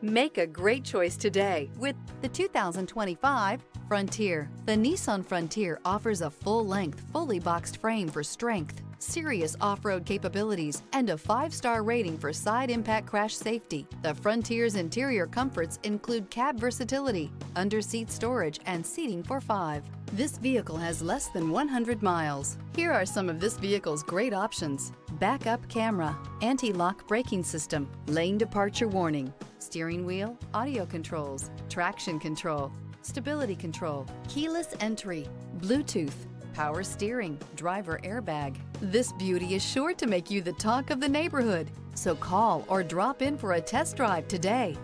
Make a great choice today with the 2025 Frontier. The Nissan Frontier offers a full-length, fully boxed frame for strength, serious off-road capabilities, and a 5-star rating for side impact crash safety. The Frontier's interior comforts include cab versatility, under-seat storage, and seating for 5. This vehicle has less than 100 miles. Here are some of this vehicle's great options: backup camera, anti-lock braking system, lane departure warning, steering wheel audio controls, traction control, stability control, keyless entry, Bluetooth, power steering, driver airbag. This beauty is sure to make you the talk of the neighborhood. So call or drop in for a test drive today.